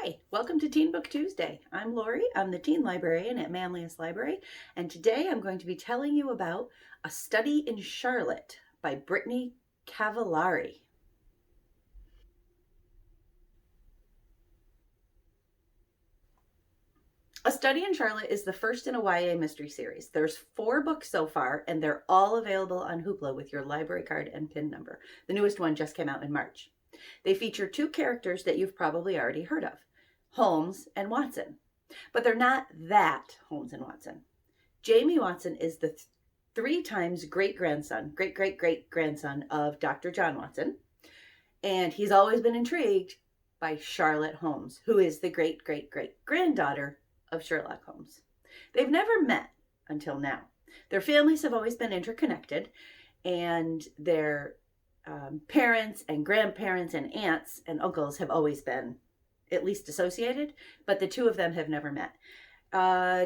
Hi, welcome to Teen Book Tuesday. I'm Lorie. I'm the teen librarian at Manlius Library, and today I'm going to be telling you about A Study in Charlotte by Brittany Cavallari. A Study in Charlotte is the first in a YA mystery series. There's 4 books so far, and they're all available on Hoopla with your library card and PIN number. The newest one just came out in March. They feature 2 characters that you've probably already heard of, Holmes and Watson. But they're not that Holmes and Watson. Jamie Watson is the 3 times great-great-great-grandson of Dr. John Watson, and he's always been intrigued by Charlotte Holmes, who is the great-great-great-granddaughter of Sherlock Holmes. They've never met until now. Their families have always been interconnected, and their parents and grandparents and aunts and uncles have always been at least associated, but the 2 of them have never met.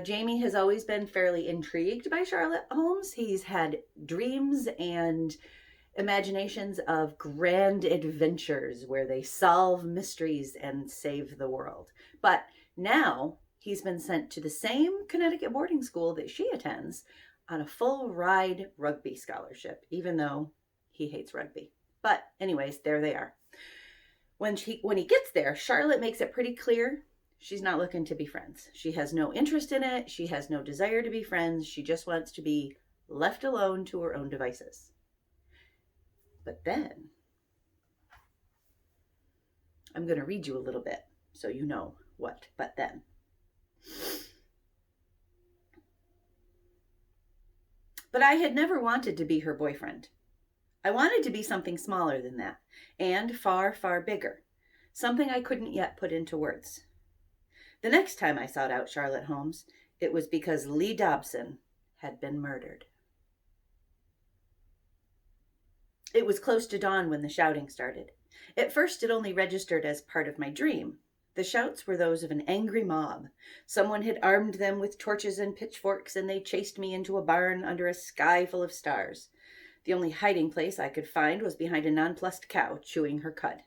Jamie has always been fairly intrigued by Sherlock Holmes. He's had dreams and imaginations of grand adventures where they solve mysteries and save the world. But now he's been sent to the same Connecticut boarding school that she attends on a full ride rugby scholarship, even though he hates rugby. But anyways, there they are. When he gets there, Charlotte makes it pretty clear she's not looking to be friends. She has no interest in it. She has no desire to be friends. She just wants to be left alone to her own devices. But then, I'm going to read you a little bit so you know what but then. But I had never wanted to be her boyfriend. I wanted to be something smaller than that, and far, far bigger, something I couldn't yet put into words. The next time I sought out Charlotte Holmes, it was because Lee Dobson had been murdered. It was close to dawn when the shouting started. At first, it only registered as part of my dream. The shouts were those of an angry mob. Someone had armed them with torches and pitchforks, and they chased me into a barn under a sky full of stars. The only hiding place I could find was behind a nonplussed cow chewing her cud.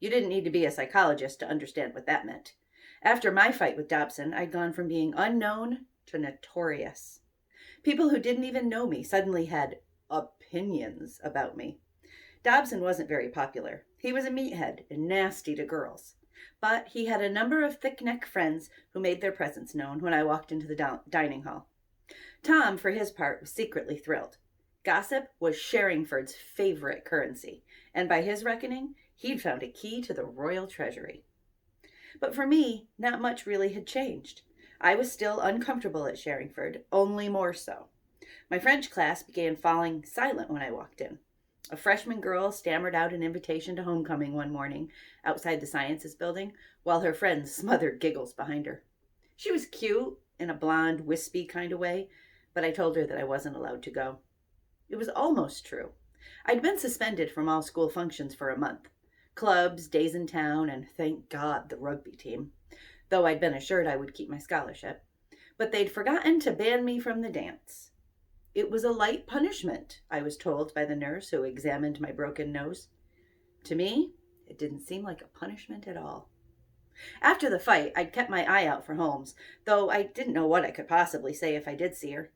You didn't need to be a psychologist to understand what that meant. After my fight with Dobson, I'd gone from being unknown to notorious. People who didn't even know me suddenly had opinions about me. Dobson wasn't very popular. He was a meathead and nasty to girls. But he had a number of thick-neck friends who made their presence known when I walked into the dining hall. Tom, for his part, was secretly thrilled. Gossip was Sherringford's favorite currency, and by his reckoning, he'd found a key to the royal treasury. But for me, not much really had changed. I was still uncomfortable at Sherringford, only more so. My French class began falling silent when I walked in. A freshman girl stammered out an invitation to homecoming one morning outside the Sciences building, while her friends smothered giggles behind her. She was cute in a blonde, wispy kind of way, but I told her that I wasn't allowed to go. It was almost true. I'd been suspended from all school functions for a month. Clubs, days in town, and thank God the rugby team, though I'd been assured I would keep my scholarship. But they'd forgotten to ban me from the dance. It was a light punishment, I was told by the nurse who examined my broken nose. To me, it didn't seem like a punishment at all. After the fight, I'd kept my eye out for Holmes, though I didn't know what I could possibly say if I did see her.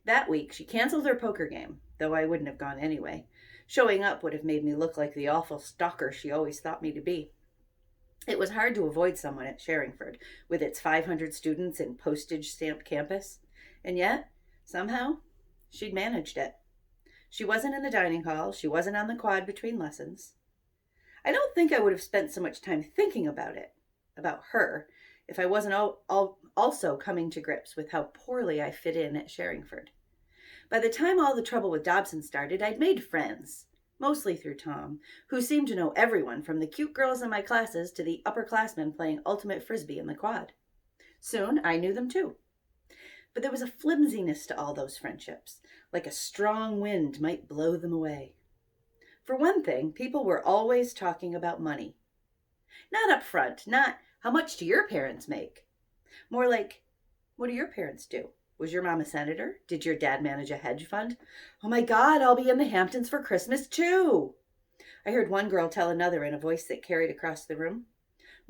That week, she canceled her poker game, though I wouldn't have gone anyway. Showing up would have made me look like the awful stalker she always thought me to be. It was hard to avoid someone at Sherringford, with its 500 students and postage-stamped campus. And yet, somehow, she'd managed it. She wasn't in the dining hall. She wasn't on the quad between lessons. I don't think I would have spent so much time thinking about her, if I wasn't also coming to grips with how poorly I fit in at Sherringford. By the time all the trouble with Dobson started, I'd made friends, mostly through Tom, who seemed to know everyone from the cute girls in my classes to the upperclassmen playing ultimate frisbee in the quad. Soon, I knew them too. But there was a flimsiness to all those friendships, like a strong wind might blow them away. For one thing, people were always talking about money. Not up front, not how much do your parents make? More like, what do your parents do? Was your mom a senator? Did your dad manage a hedge fund? Oh my God, I'll be in the Hamptons for Christmas too. I heard one girl tell another in a voice that carried across the room.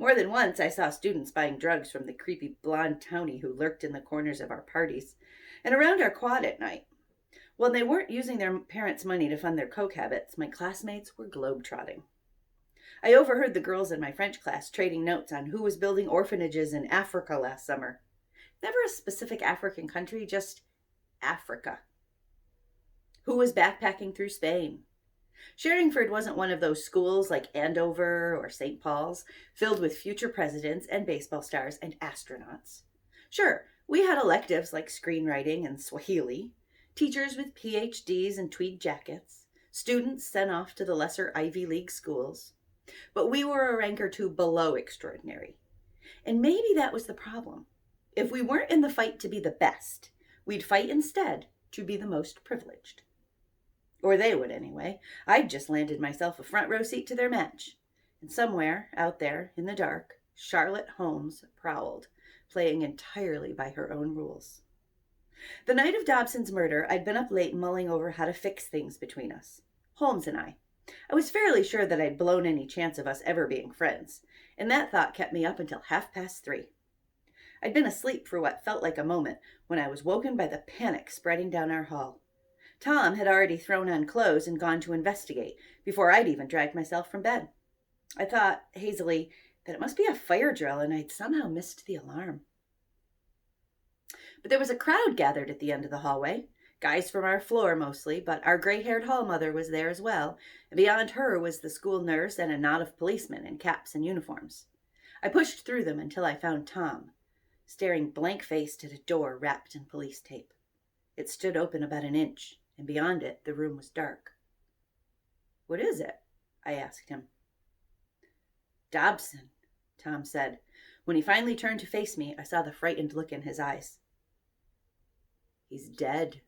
More than once, I saw students buying drugs from the creepy blonde townie who lurked in the corners of our parties and around our quad at night. When they weren't using their parents' money to fund their coke habits, my classmates were globetrotting. I overheard the girls in my French class trading notes on who was building orphanages in Africa last summer. Never a specific African country, just Africa. Who was backpacking through Spain? Sherringford wasn't one of those schools like Andover or St. Paul's, filled with future presidents and baseball stars and astronauts. Sure, we had electives like screenwriting and Swahili, teachers with PhDs and tweed jackets, students sent off to the lesser Ivy League schools. But we were a rank or two below extraordinary. And maybe that was the problem. If we weren't in the fight to be the best, we'd fight instead to be the most privileged. Or they would anyway. I'd just landed myself a front row seat to their match. And somewhere out there in the dark, Charlotte Holmes prowled, playing entirely by her own rules. The night of Dobson's murder, I'd been up late mulling over how to fix things between us. Holmes and I. I was fairly sure that I'd blown any chance of us ever being friends, and that thought kept me up until 3:30. I'd been asleep for what felt like a moment when I was woken by the panic spreading down our hall. Tom had already thrown on clothes and gone to investigate before I'd even dragged myself from bed. I thought, hazily, that it must be a fire drill and I'd somehow missed the alarm. But there was a crowd gathered at the end of the hallway. Guys from our floor mostly, but our gray-haired hall mother was there as well, and beyond her was the school nurse and a knot of policemen in caps and uniforms. I pushed through them until I found Tom, staring blank-faced at a door wrapped in police tape. It stood open about an inch, and beyond it the room was dark. "What is it?" I asked him. "Dobson," Tom said. When he finally turned to face me, I saw the frightened look in his eyes. "He's dead."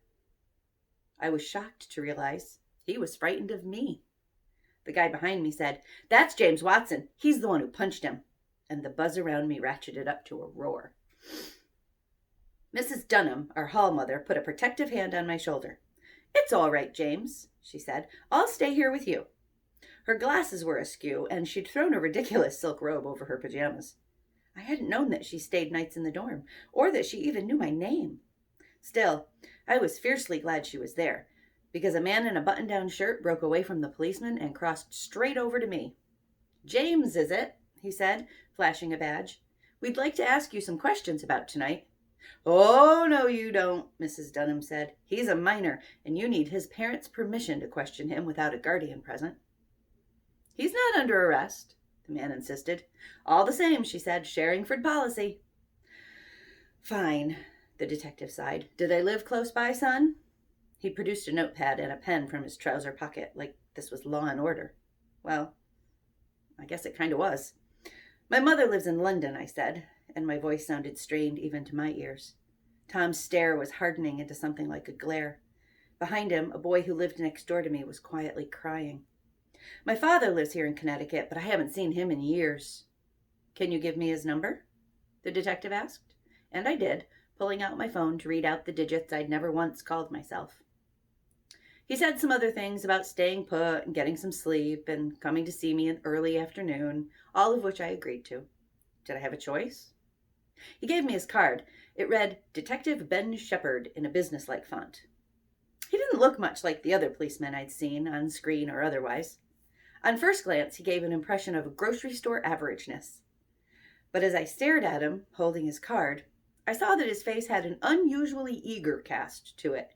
I was shocked to realize he was frightened of me. The guy behind me said, "That's James Watson. He's the one who punched him." And the buzz around me ratcheted up to a roar. Mrs. Dunham, our hall mother, put a protective hand on my shoulder. "It's all right, James," she said. "I'll stay here with you." Her glasses were askew, and she'd thrown a ridiculous silk robe over her pajamas. I hadn't known that she stayed nights in the dorm, or that she even knew my name. Still, I was fiercely glad she was there, because a man in a button-down shirt broke away from the policeman and crossed straight over to me. "James, is it?" he said, flashing a badge. "We'd like to ask you some questions about tonight." "Oh, no, you don't," Mrs. Dunham said. "He's a minor, and you need his parents' permission to question him without a guardian present." "He's not under arrest," the man insisted. "All the same," she said, "Sherringford policy." "Fine," the detective sighed. "Did they live close by, son?" He produced a notepad and a pen from his trouser pocket, like this was law and order. Well, I guess it kind of was. "My mother lives in London," I said, and my voice sounded strained even to my ears. Tom's stare was hardening into something like a glare. Behind him, a boy who lived next door to me was quietly crying. "My father lives here in Connecticut, but I haven't seen him in years." "Can you give me his number?" the detective asked. And I did, pulling out my phone to read out the digits I'd never once called myself. He said some other things about staying put and getting some sleep and coming to see me in early afternoon, all of which I agreed to. Did I have a choice? He gave me his card. It read, "Detective Ben Shepherd," in a businesslike font. He didn't look much like the other policemen I'd seen, on screen or otherwise. On first glance, he gave an impression of a grocery store averageness. But as I stared at him, holding his card, I saw that his face had an unusually eager cast to it,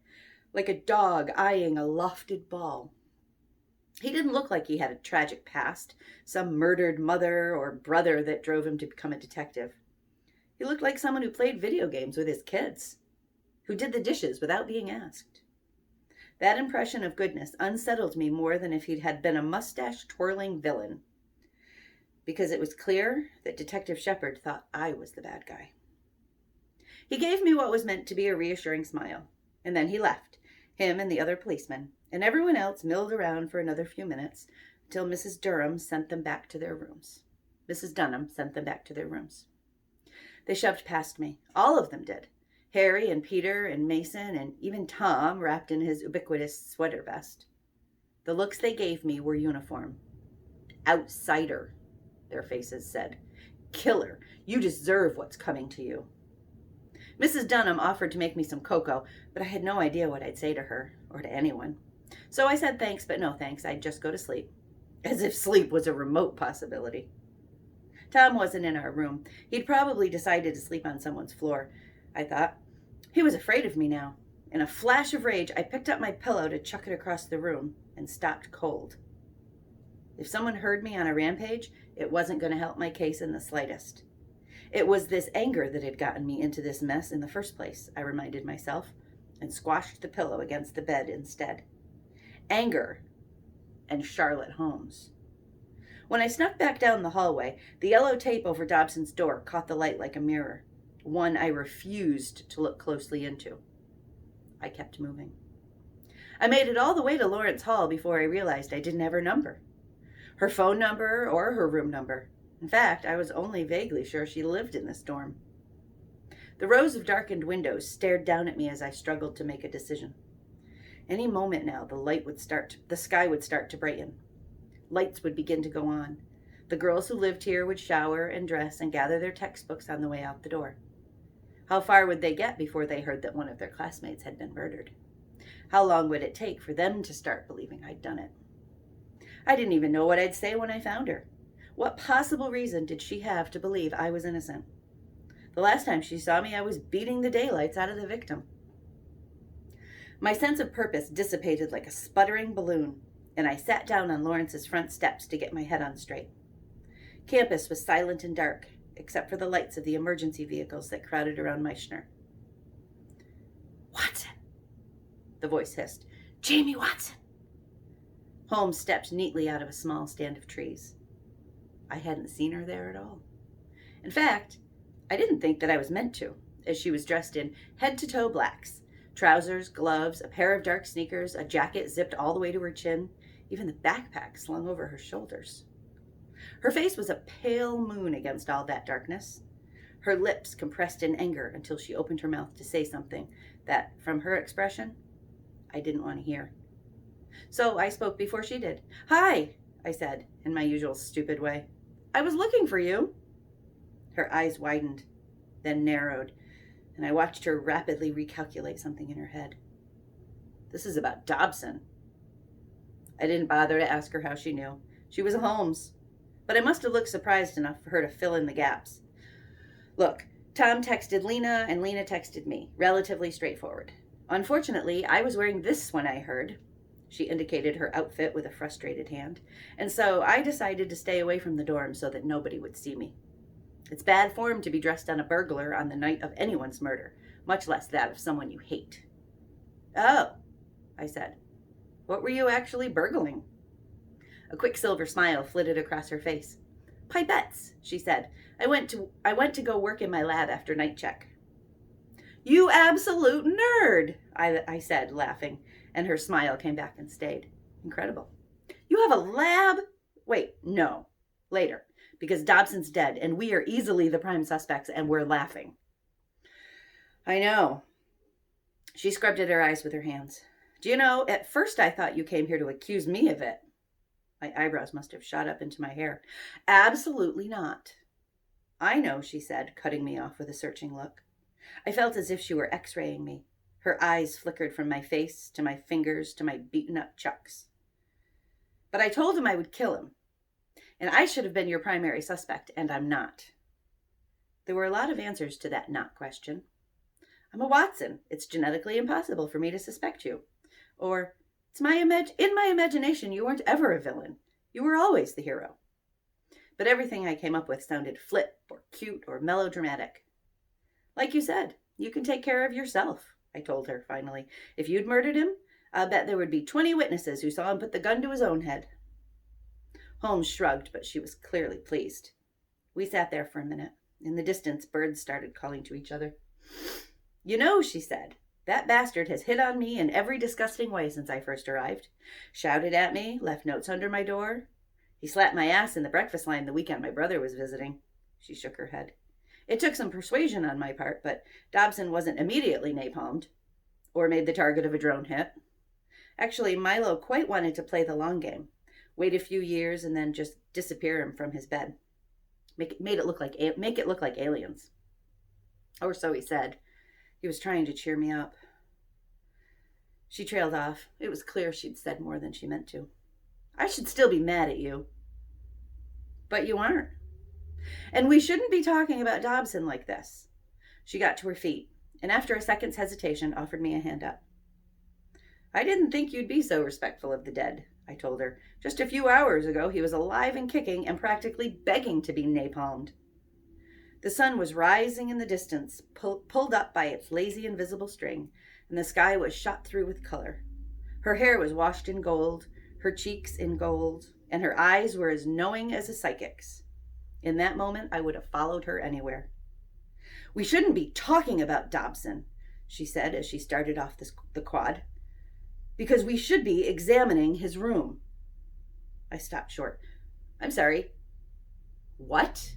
like a dog eyeing a lofted ball. He didn't look like he had a tragic past, some murdered mother or brother that drove him to become a detective. He looked like someone who played video games with his kids, who did the dishes without being asked. That impression of goodness unsettled me more than if he had been a mustache-twirling villain, because it was clear that Detective Shepherd thought I was the bad guy. He gave me what was meant to be a reassuring smile, and then he left, him and the other policeman, and everyone else milled around for another few minutes until Mrs. Dunham sent them back to their rooms. They shoved past me. All of them did. Harry and Peter and Mason and even Tom, wrapped in his ubiquitous sweater vest. The looks they gave me were uniform. "Outsider," their faces said. Kill her. You deserve what's coming to you. Mrs. Dunham offered to make me some cocoa, but I had no idea what I'd say to her, or to anyone. So I said thanks, but no thanks. I'd just go to sleep. As if sleep was a remote possibility. Tom wasn't in our room. He'd probably decided to sleep on someone's floor, I thought. He was afraid of me now. In a flash of rage, I picked up my pillow to chuck it across the room and stopped cold. If someone heard me on a rampage, it wasn't going to help my case in the slightest. It was this anger that had gotten me into this mess in the first place, I reminded myself, and squashed the pillow against the bed instead. Anger and Charlotte Holmes. When I snuck back down the hallway, the yellow tape over Dobson's door caught the light like a mirror, one I refused to look closely into. I kept moving. I made it all the way to Lawrence Hall before I realized I didn't have her number. Her phone number or her room number. In fact, I was only vaguely sure she lived in this dorm. The rows of darkened windows stared down at me as I struggled to make a decision. Any moment now, the sky would start to brighten. Lights would begin to go on. The girls who lived here would shower and dress and gather their textbooks on the way out the door. How far would they get before they heard that one of their classmates had been murdered? How long would it take for them to start believing I'd done it? I didn't even know what I'd say when I found her. What possible reason did she have to believe I was innocent? The last time she saw me, I was beating the daylights out of the victim. My sense of purpose dissipated like a sputtering balloon, and I sat down on Lawrence's front steps to get my head on straight. Campus was silent and dark, except for the lights of the emergency vehicles that crowded around Meishner. "Watson," the voice hissed. "Jamie Watson." Holmes stepped neatly out of a small stand of trees. I hadn't seen her there at all. In fact, I didn't think that I was meant to, as she was dressed in head-to-toe blacks. Trousers, gloves, a pair of dark sneakers, a jacket zipped all the way to her chin, even the backpack slung over her shoulders. Her face was a pale moon against all that darkness. Her lips compressed in anger until she opened her mouth to say something that, from her expression, I didn't want to hear. So I spoke before she did. "Hi," I said, in my usual stupid way. "I was looking for you." Her eyes widened, then narrowed, and I watched her rapidly recalculate something in her head. "This is about Dobson." I didn't bother to ask her how she knew. She was a Holmes. But I must have looked surprised enough for her to fill in the gaps. "Look, Tom texted Lena, and Lena texted me. Relatively straightforward. Unfortunately, I was wearing this when I heard." She indicated her outfit with a frustrated hand. "And so I decided to stay away from the dorm so that nobody would see me. It's bad form to be dressed on a burglar on the night of anyone's murder, much less that of someone you hate." "Oh," I said. "What were you actually burgling?" A quicksilver smile flitted across her face. "Pipettes," she said. I went to go work in my lab after night check." "You absolute nerd," I said, laughing, and her smile came back and stayed. Incredible. "You have a lab?" "Wait, no. Later, because Dobson's dead, and we are easily the prime suspects, and we're laughing." "I know." She scrubbed at her eyes with her hands. "Do you know, at first I thought you came here to accuse me of it." My eyebrows must have shot up into my hair. "Absolutely not." "I know," she said, cutting me off with a searching look. I felt as if she were x-raying me. Her eyes flickered from my face to my fingers to my beaten-up chucks. "But I told him I would kill him. And I should have been your primary suspect, and I'm not." There were a lot of answers to that not question. "I'm a Watson. It's genetically impossible for me to suspect you." Or, in my imagination, you weren't ever a villain. You were always the hero." But everything I came up with sounded flip or cute or melodramatic. "Like you said, you can take care of yourself," I told her finally. "If you'd murdered him, I'll bet there would be 20 witnesses who saw him put the gun to his own head." Holmes shrugged, but she was clearly pleased. We sat there for a minute. In the distance, birds started calling to each other. "You know," she said, "that bastard has hit on me in every disgusting way since I first arrived. Shouted at me, left notes under my door. He slapped my ass in the breakfast line the weekend my brother was visiting." She shook her head. "It took some persuasion on my part, but Dobson wasn't immediately napalmed or made the target of a drone hit. Actually, Milo quite wanted to play the long game, wait a few years and then just disappear him from his bed. Make it look like aliens. Or so he said. He was trying to cheer me up. She trailed off. It was clear she'd said more than she meant to. I should still be mad at you. But you aren't. And we shouldn't be talking about Dobson like this. She got to her feet, and after a second's hesitation, offered me a hand up. I didn't think you'd be so respectful of the dead, I told her. Just a few hours ago, he was alive and kicking and practically begging to be napalmed. The sun was rising in the distance, pulled up by its lazy invisible string, and the sky was shot through with color. Her hair was washed in gold, her cheeks in gold, and her eyes were as knowing as a psychic's. In that moment, I would have followed her anywhere. We shouldn't be talking about Dobson, she said as she started off the quad, because we should be examining his room. I stopped short. I'm sorry. What?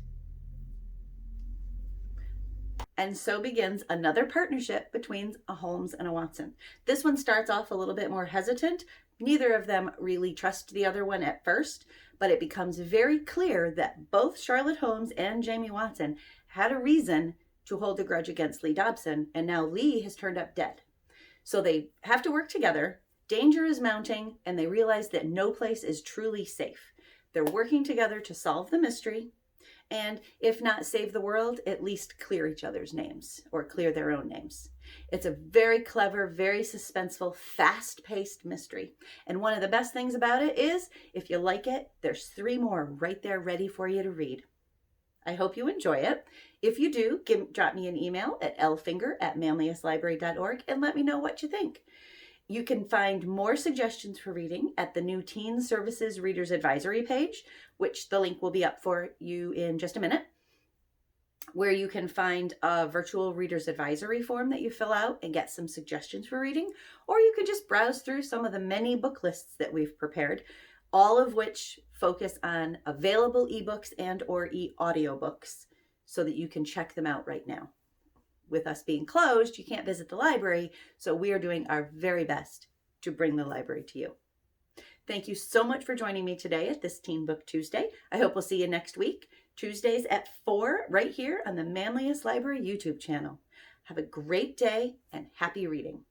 And so begins another partnership between a Holmes and a Watson. This one starts off a little bit more hesitant. Neither of them really trust the other one at first, but it becomes very clear that both Charlotte Holmes and Jamie Watson had a reason to hold a grudge against Lee Dobson, and now Lee has turned up dead. So they have to work together. Danger is mounting, and they realize that no place is truly safe. They're working together to solve the mystery, and if not save the world, at least clear each other's names, or clear their own names. It's a very clever, very suspenseful, fast-paced mystery. And one of the best things about it is, if you like it, there's 3 more right there ready for you to read. I hope you enjoy it. If you do, drop me an email at lfinger@manliuslibrary.org and let me know what you think. You can find more suggestions for reading at the new Teen Services Readers Advisory page, which the link will be up for you in just a minute, where you can find a virtual reader's advisory form that you fill out and get some suggestions for reading, or you can just browse through some of the many book lists that we've prepared, all of which focus on available ebooks and or audiobooks so that you can check them out right now. With us being closed, you can't visit the library, so we are doing our very best to bring the library to you. Thank you so much for joining me today at this Teen Book Tuesday. I hope we'll see you next week, Tuesdays at 4, right here on the Manlius Library YouTube channel. Have a great day and happy reading.